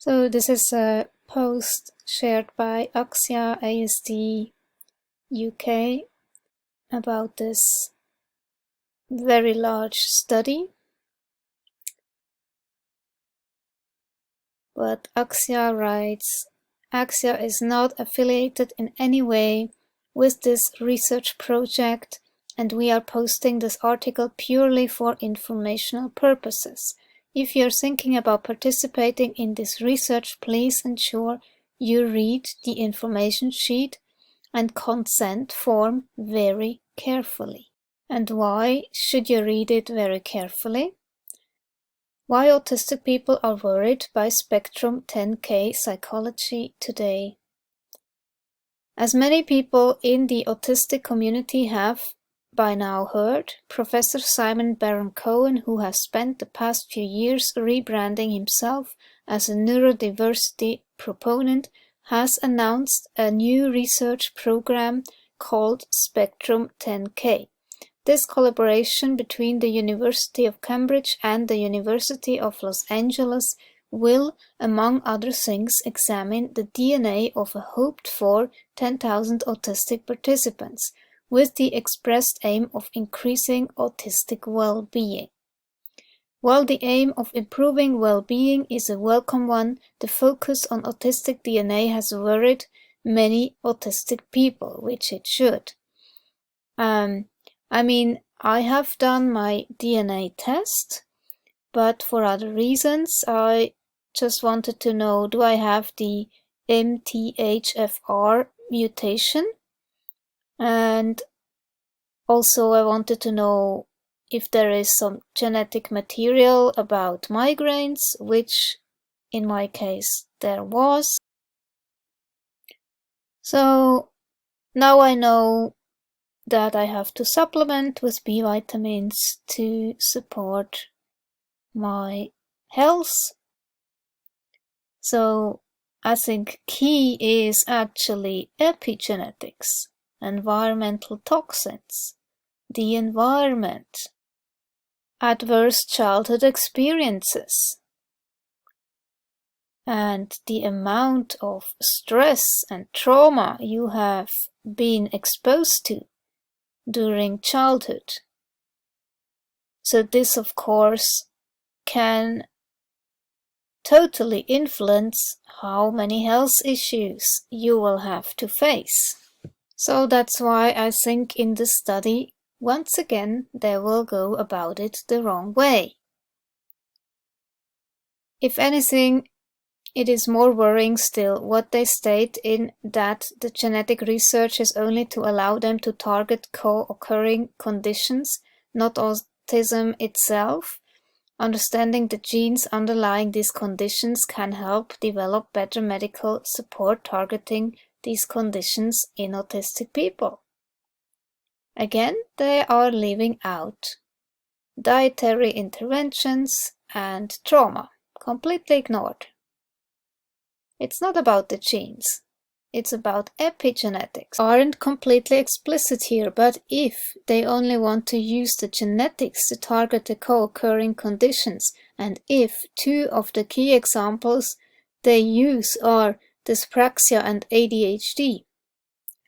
So this is a post shared by Axia ASD UK about this very large study. But Axia writes, Axia is not affiliated in any way with this research project, and we are posting this article purely for informational purposes. If you're thinking about participating in this research, please ensure you read the information sheet and consent form very carefully. And why should you read it very carefully? Why autistic people are worried by Spectrum 10K psychology today. As many people in the autistic community have by now heard, Professor Simon Baron-Cohen, who has spent the past few years rebranding himself as a neurodiversity proponent, has announced a new research program called Spectrum 10K. This collaboration between the University of Cambridge and the University of Los Angeles will, among other things, examine the DNA of a hoped-for 10,000 autistic participants, with the expressed aim of increasing autistic well-being. While the aim of improving well-being is a welcome one, the focus on autistic DNA has worried many autistic people, which it should. I have done my DNA test, but for other reasons, I just wanted to know, do I have the MTHFR mutation? And also I wanted to know if there is some genetic material about migraines, which in my case there was. So now I know that I have to supplement with B vitamins to support my health. So I think key is actually epigenetics, environmental toxins, the environment, adverse childhood experiences, and the amount of stress and trauma you have been exposed to during childhood. So this, of course, can totally influence how many health issues you will have to face. So that's why I think in this study, once again, they will go about it the wrong way. If anything, it is more worrying still what they state in that the genetic research is only to allow them to target co-occurring conditions, not autism itself. Understanding the genes underlying these conditions can help develop better medical support targeting these conditions in autistic people. Again, they are leaving out dietary interventions and trauma, completely ignored. It's not about the genes, it's about epigenetics. Aren't completely explicit here, but if they only want to use the genetics to target the co-occurring conditions, and if two of the key examples they use are dyspraxia and ADHD,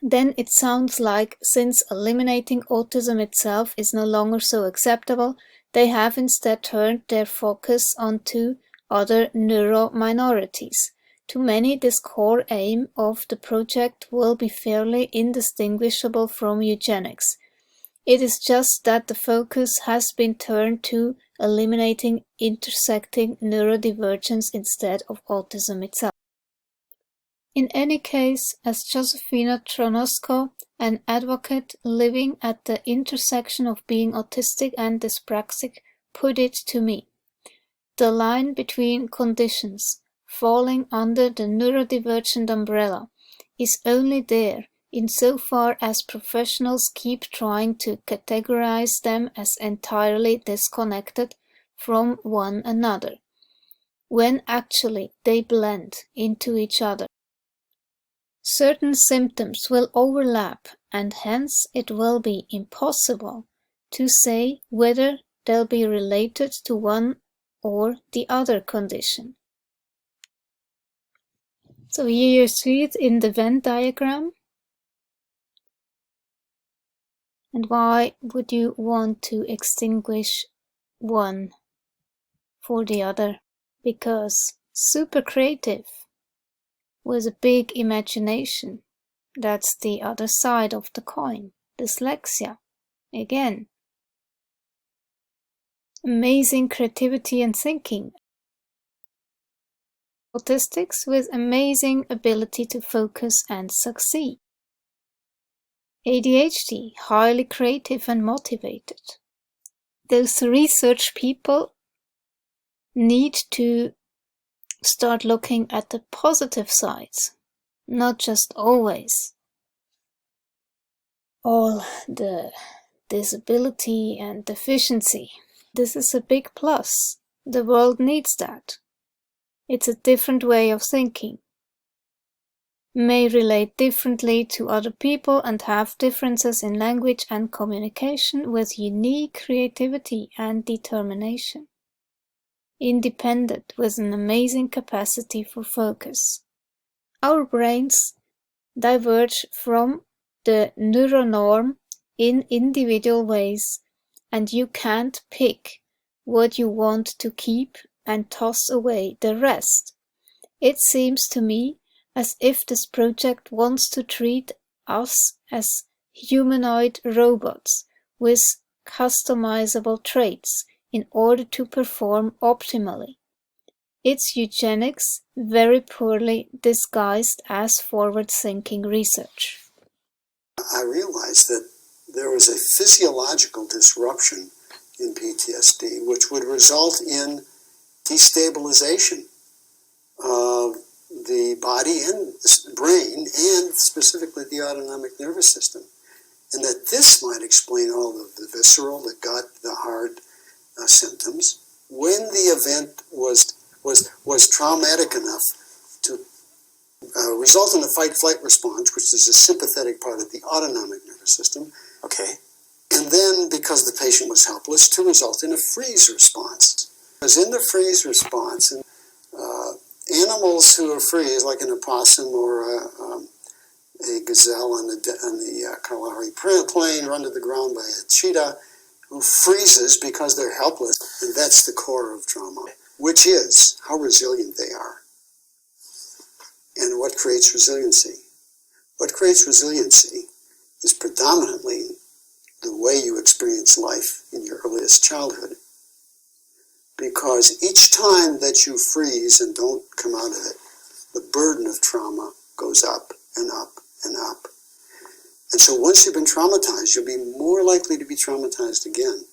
then it sounds like since eliminating autism itself is no longer so acceptable, they have instead turned their focus onto other neurominorities. To many, this core aim of the project will be fairly indistinguishable from eugenics. It is just that the focus has been turned to eliminating intersecting neurodivergence instead of autism itself. In any case, as Josefina Tronosco, an advocate living at the intersection of being autistic and dyspraxic, put it to me, the line between conditions falling under the neurodivergent umbrella is only there insofar as professionals keep trying to categorize them as entirely disconnected from one another, when actually they blend into each other. Certain symptoms will overlap, and hence it will be impossible to say whether they'll be related to one or the other condition. So here you see it in the Venn diagram. And why would you want to extinguish one for the other? Because super creative with a big imagination. That's the other side of the coin. Dyslexia. Again. Amazing creativity and thinking. Autistics with amazing ability to focus and succeed. ADHD, highly creative and motivated. Those research people need to start looking at the positive sides, not just always all the disability and deficiency. This is a big plus. The world needs that. It's a different way of thinking. May relate differently to other people and have differences in language and communication with unique creativity and determination. Independent with an amazing capacity for focus. Our brains diverge from the neuronorm in individual ways, and you can't pick what you want to keep and toss away the rest. It seems to me as if this project wants to treat us as humanoid robots with customizable traits in order to perform optimally. It's eugenics very poorly disguised as forward-thinking research. I realized that there was a physiological disruption in PTSD which would result in destabilization of the body and the brain, and specifically the autonomic nervous system. And that this might explain all of the visceral, the gut, the heart symptoms when the event was traumatic enough to result in a fight-flight response, which is a sympathetic part of the autonomic nervous system. Okay. And then, because the patient was helpless, to result in a freeze response. Because in the freeze response, animals who are freeze, like an opossum or a gazelle on the Kalahari plain, run to the ground by a cheetah who freezes because they're helpless. And that's the core of trauma, which is how resilient they are. And what creates resiliency? What creates resiliency is predominantly the way you experience life in your earliest childhood. Because each time that you freeze and don't come out of it, the burden of trauma goes up and up and up. And so once you've been traumatized, you'll be more likely to be traumatized again.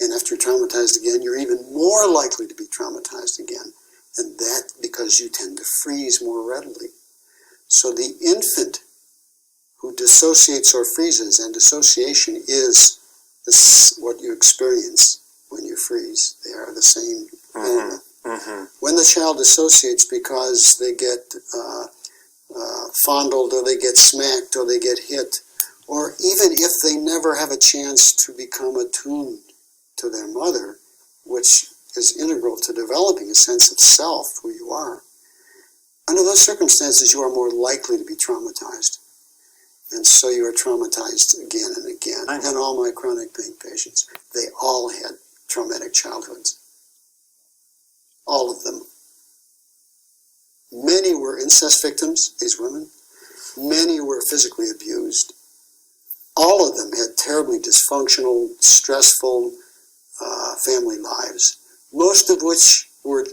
And after you're traumatized again, you're even more likely to be traumatized again. And that because you tend to freeze more readily. So the infant who dissociates or freezes, and dissociation is what you experience when you freeze. They are the same. When the child dissociates because they get fondled, or they get smacked, or they get hit, or even if they never have a chance to become attuned to their mother, which is integral to developing a sense of self, who you are, under those circumstances you are more likely to be traumatized. And so you are traumatized again and again. And all my chronic pain patients, they all had traumatic childhoods. All of them. Many were incest victims, these women. Many were physically abused. All of them had terribly dysfunctional, stressful family lives, most of which were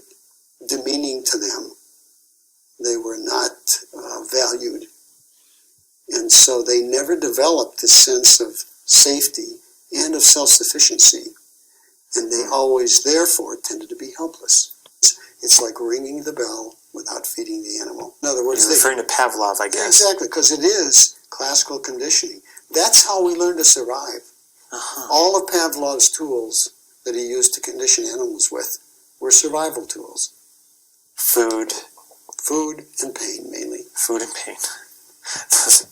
demeaning to them. They were not valued. And so they never developed this sense of safety and of self-sufficiency. And they always, therefore, tended to be helpless. It's like ringing the bell without feeding the animal. In other words, you're referring to Pavlov, I guess. Exactly, because it is classical conditioning. That's how we learn to survive. All of Pavlov's tools that he used to condition animals with were survival tools. Food. Food and pain, mainly. Food and pain.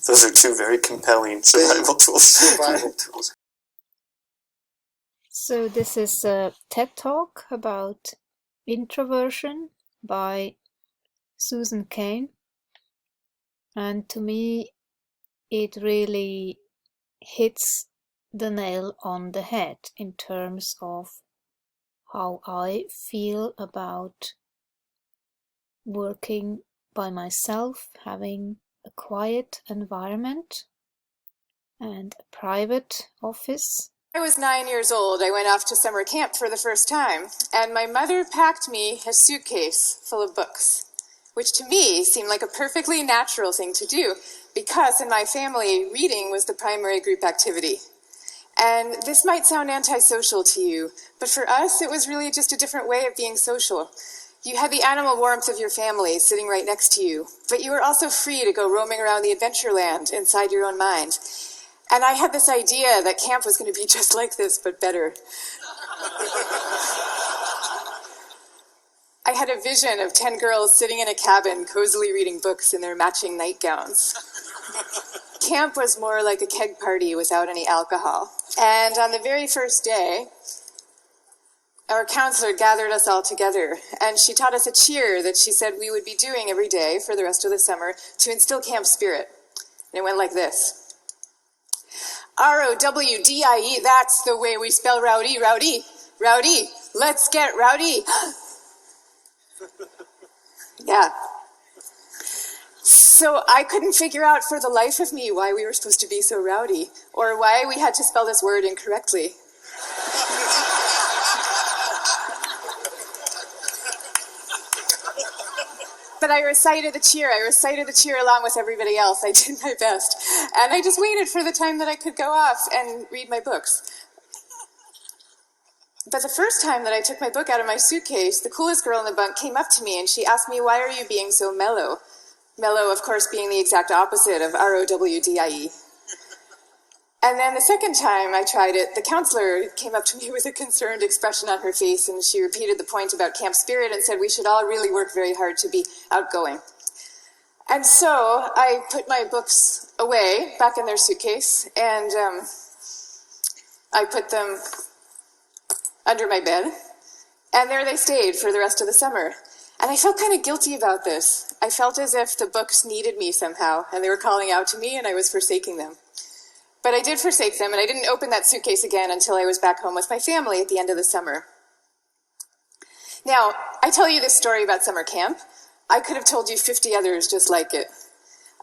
Those are two very compelling survival tools. Survival tools. So this is a TED Talk about introversion by Susan Kane. And to me, it really hits the nail on the head in terms of how I feel about working by myself, having a quiet environment and a private office. I was 9 years old. I went off to summer camp for the first time, and my mother packed me a suitcase full of books, which to me seemed like a perfectly natural thing to do, because in my family, reading was the primary group activity. And this might sound antisocial to you, but for us, it was really just a different way of being social. You had the animal warmth of your family sitting right next to you, but you were also free to go roaming around the adventure land inside your own mind. And I had this idea that camp was going to be just like this, but better. I had a vision of 10 girls sitting in a cabin, cozily reading books in their matching nightgowns. Camp was more like a keg party without any alcohol. And on the very first day, our counselor gathered us all together, and she taught us a cheer that she said we would be doing every day for the rest of the summer to instill camp spirit. And it went like this. R-O-W-D-I-E, that's the way we spell rowdy, rowdy, rowdy. Let's get rowdy. Yeah. So I couldn't figure out for the life of me why we were supposed to be so rowdy, or why we had to spell this word incorrectly. But I recited the cheer. I recited the cheer along with everybody else. I did my best. And I just waited for the time that I could go off and read my books. But the first time that I took my book out of my suitcase, the coolest girl in the bunk came up to me and she asked me, "Why are you being so mellow?" Mellow, of course, being the exact opposite of R-O-W-D-I-E. And then the second time I tried it, the counselor came up to me with a concerned expression on her face, and she repeated the point about camp spirit and said we should all really work very hard to be outgoing. And so I put my books away, back in their suitcase, and I put them under my bed, and there they stayed for the rest of the summer. And I felt kind of guilty about this. I felt as if the books needed me somehow, and they were calling out to me, and I was forsaking them. But I did forsake them, and I didn't open that suitcase again until I was back home with my family at the end of the summer. Now, I tell you this story about summer camp. I could have told you 50 others just like it.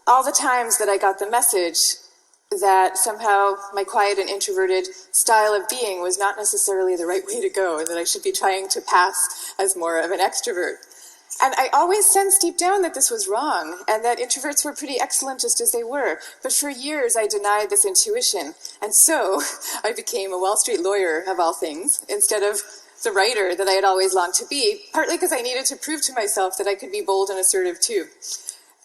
All the times that I got the message that somehow my quiet and introverted style of being was not necessarily the right way to go, and that I should be trying to pass as more of an extrovert. And I always sensed deep down that this was wrong, and that introverts were pretty excellent just as they were. But for years I denied this intuition, and so I became a Wall Street lawyer, of all things, instead of the writer that I had always longed to be, partly because I needed to prove to myself that I could be bold and assertive too.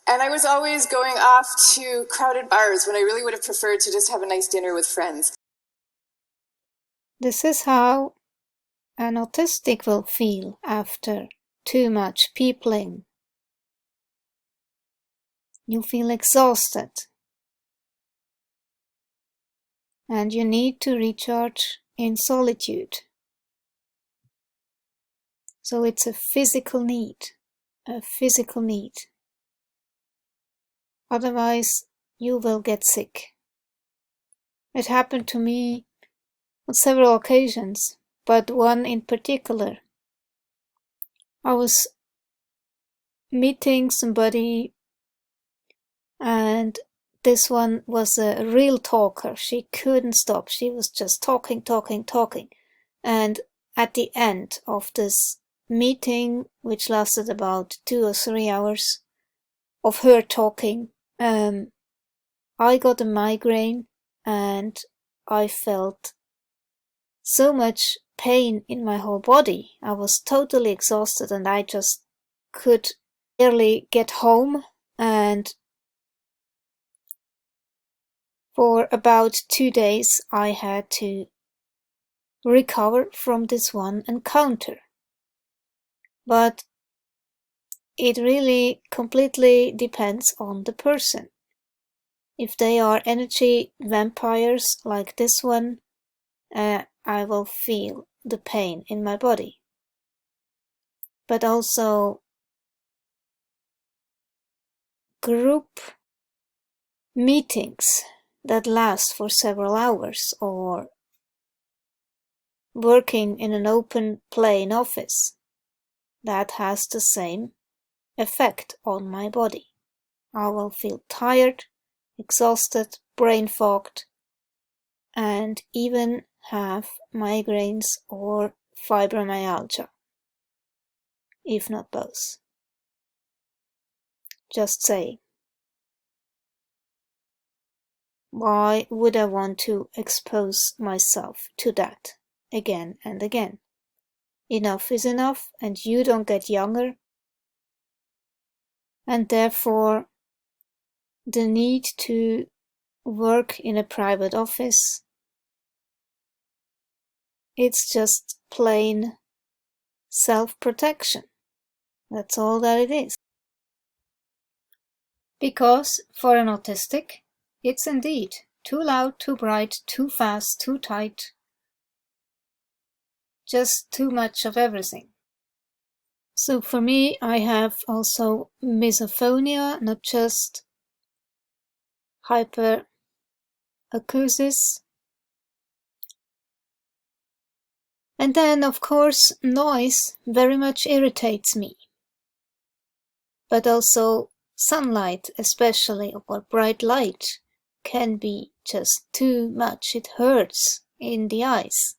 And I was always going off to crowded bars when I really would have preferred to just have a nice dinner with friends. This is how an autistic will feel after too much peopling. You feel exhausted, and you need to recharge in solitude. So it's a physical need, Otherwise, you will get sick. It happened to me on several occasions, but one in particular. I was meeting somebody, and this one was a real talker. She couldn't stop. She was just talking. And at the end of this meeting, which lasted about 2 or 3 hours of her talking, I got a migraine, and I felt so much pain in my whole body. I was totally exhausted, and I just could barely get home, and for about 2 days I had to recover from this one encounter. But it really completely depends on the person. If they are energy vampires like this one, I will feel the pain in my body. But also group meetings that last for several hours, or working in an open plan office, that has the same effect on my body. I will feel tired, exhausted, brain fogged, and even have migraines or fibromyalgia, if not both. Just saying. Why would I want to expose myself to that again and again? Enough is enough, and you don't get younger, and therefore the need to work in a private office, it's just plain self-protection. That's all that it is. Because for an autistic, it's indeed too loud, too bright, too fast, too tight, just too much of everything. So for me, I have also misophonia, not just hyperacusis. And then, of course, noise very much irritates me. But also sunlight, especially, or bright light, can be just too much. It hurts in the eyes.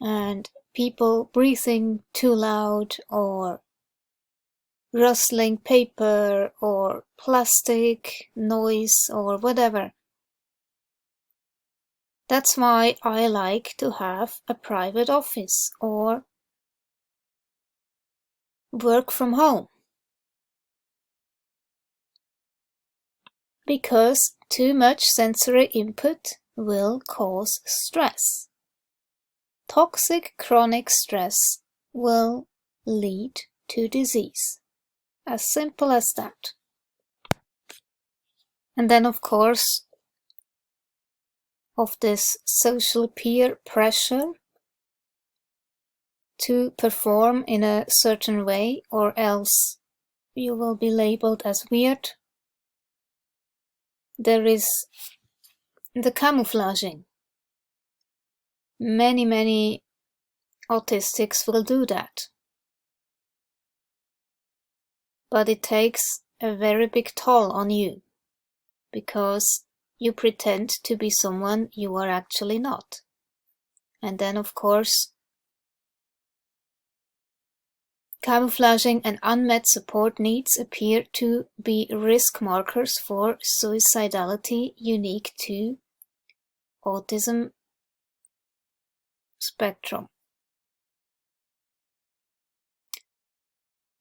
And people breathing too loud, or rustling paper, or plastic noise, or whatever. That's why I like to have a private office or work from home. Because too much sensory input will cause stress. Toxic chronic stress will lead to disease. As simple as that. And then, of course, of this social peer pressure to perform in a certain way, or else you will be labeled as weird. There is the camouflaging. Many autistics will do that. But it takes a very big toll on you, because you pretend to be someone you are actually not. And then, of course, camouflaging and unmet support needs appear to be risk markers for suicidality unique to autism spectrum.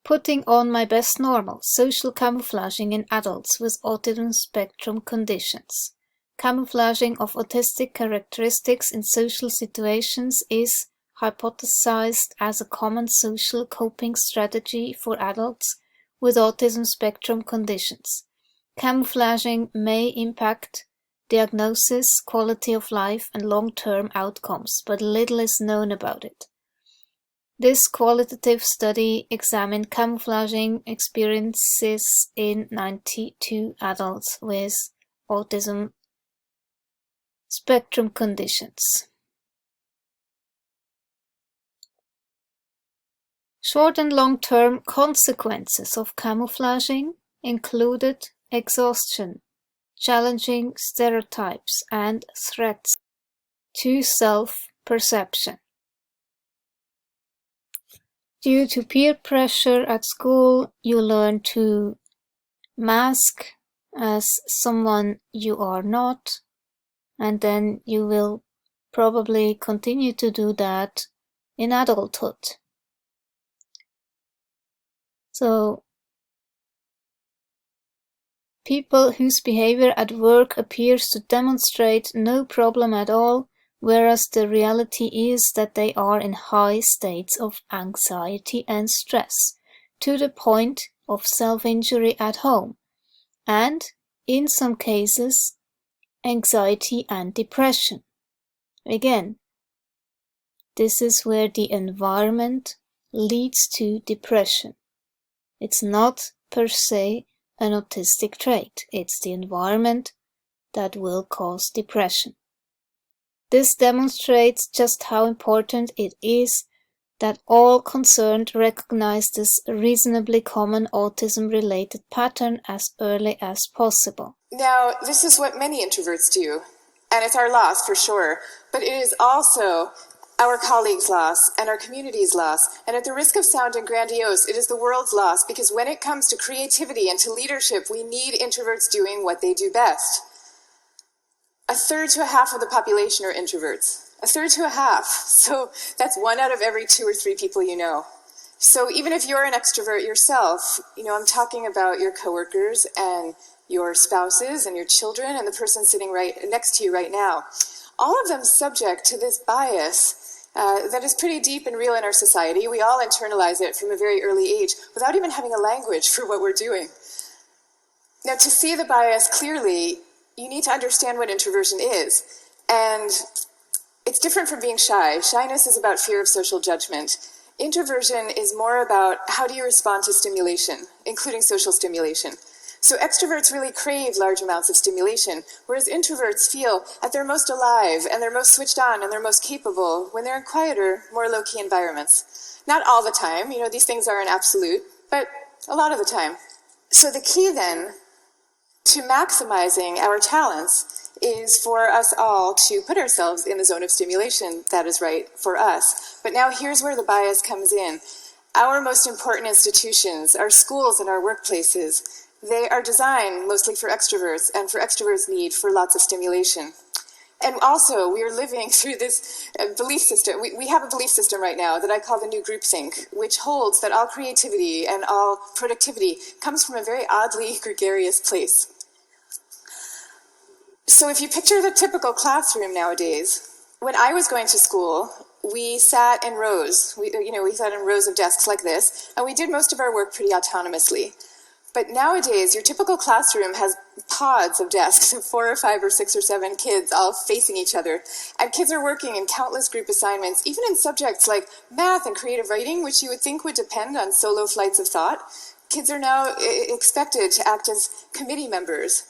Putting on my best normal, social camouflaging in adults with autism spectrum conditions. Camouflaging of autistic characteristics in social situations is hypothesized as a common social coping strategy for adults with autism spectrum conditions. Camouflaging may impact diagnosis, quality of life, and long-term outcomes, but little is known about it. This qualitative study examined camouflaging experiences in 92 adults with autism spectrum conditions. Short and long-term consequences of camouflaging included exhaustion, challenging stereotypes, and threats to self-perception. Due to peer pressure at school, you learn to mask as someone you are not, and then you will probably continue to do that in adulthood. So, people whose behavior at work appears to demonstrate no problem at all, whereas the reality is that they are in high states of anxiety and stress, to the point of self-injury at home, and, in some cases, anxiety and depression. Again, this is where the environment leads to depression. It's not per se an autistic trait. It's the environment that will cause depression. This demonstrates just how important it is that all concerned recognize this reasonably common autism-related pattern as early as possible. Now, this is what many introverts do, and it's our loss for sure, but it is also our colleagues' loss and our community's loss, and at the risk of sounding grandiose, it is the world's loss, because when it comes to creativity and to leadership, we need introverts doing what they do best. 1/3 to 1/2 of the population are introverts. 1/3 to 1/2. So that's 1 out of every 2 or 3 people you know. So even if you're an extrovert yourself, I'm talking about your coworkers and your spouses and your children and the person sitting right next to you right now. All of them subject to this bias that is pretty deep and real in our society. We all internalize it from a very early age without even having a language for what we're doing. Now, to see the bias clearly, you need to understand what introversion is. And it's different from being shy. Shyness is about fear of social judgment. Introversion is more about how do you respond to stimulation, including social stimulation. So extroverts really crave large amounts of stimulation, whereas introverts feel at their most alive and they're most switched on and they're most capable when they're in quieter, more low-key environments. Not all the time, these things are an absolute, but a lot of the time. So the key then to maximizing our talents is for us all to put ourselves in the zone of stimulation that is right for us. But now here's where the bias comes in. Our most important institutions, our schools and our workplaces, they are designed mostly for extroverts and for extroverts' need for lots of stimulation. And also, we are living through this belief system. We have a belief system right now that I call the new groupthink, which holds that all creativity and all productivity comes from a very oddly gregarious place. So if you picture the typical classroom nowadays, when I was going to school, we sat in rows. We sat in rows of desks like this, and we did most of our work pretty autonomously. But nowadays, your typical classroom has pods of desks of 4 or 5 or 6 or 7 kids all facing each other. And kids are working in countless group assignments, even in subjects like math and creative writing, which you would think would depend on solo flights of thought. Kids are now expected to act as committee members.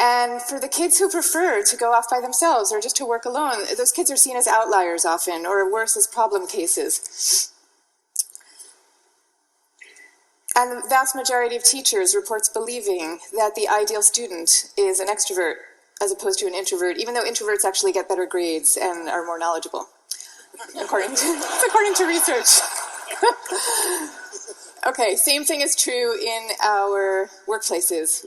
And for the kids who prefer to go off by themselves or just to work alone, those kids are seen as outliers often, or worse, as problem cases. And the vast majority of teachers reports believing that the ideal student is an extrovert as opposed to an introvert, even though introverts actually get better grades and are more knowledgeable, according to research. Okay, same thing is true in our workplaces.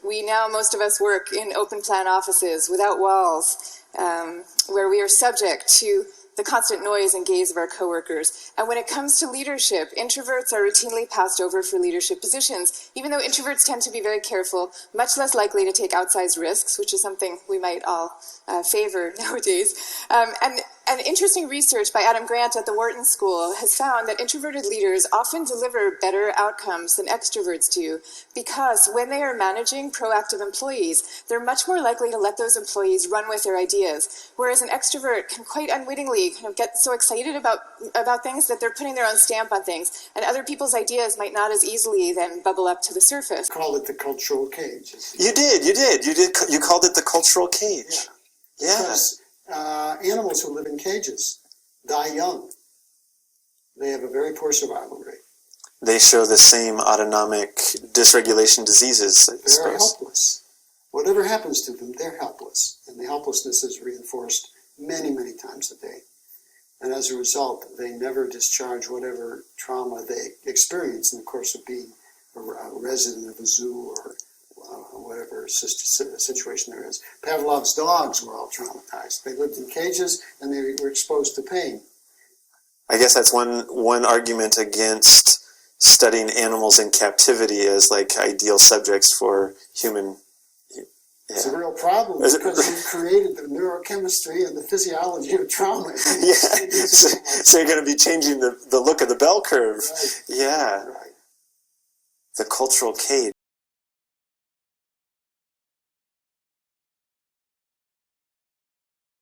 Most of us work in open plan offices without walls, where we are subject to the constant noise and gaze of our coworkers. And when it comes to leadership, introverts are routinely passed over for leadership positions, even though introverts tend to be very careful, much less likely to take outsized risks, which is something we might all favor nowadays. And interesting research by Adam Grant at the Wharton School has found that introverted leaders often deliver better outcomes than extroverts do, because when they are managing proactive employees, they're much more likely to let those employees run with their ideas, whereas an extrovert can quite unwittingly kind of get so excited about things that they're putting their own stamp on things, and other people's ideas might not as easily then bubble up to the surface. Call it the cultural cage. You called it the cultural cage. Yeah. Because animals who live in cages die young. They have a very poor survival rate. They show the same autonomic dysregulation diseases, I suppose. They're helpless. Whatever happens to them, they're helpless. And the helplessness is reinforced many, many times a day. And as a result, they never discharge whatever trauma they experience in the course of being a resident of a zoo or whatever situation there is. Pavlov's dogs were all traumatized. They lived in cages and they were exposed to pain. I guess that's one argument against studying animals in captivity as like ideal subjects for human. It's a real problem because you've created the neurochemistry and the physiology of trauma. Yeah, so you're going to be changing the look of the bell curve. Right. Yeah. Right. The cultural cage.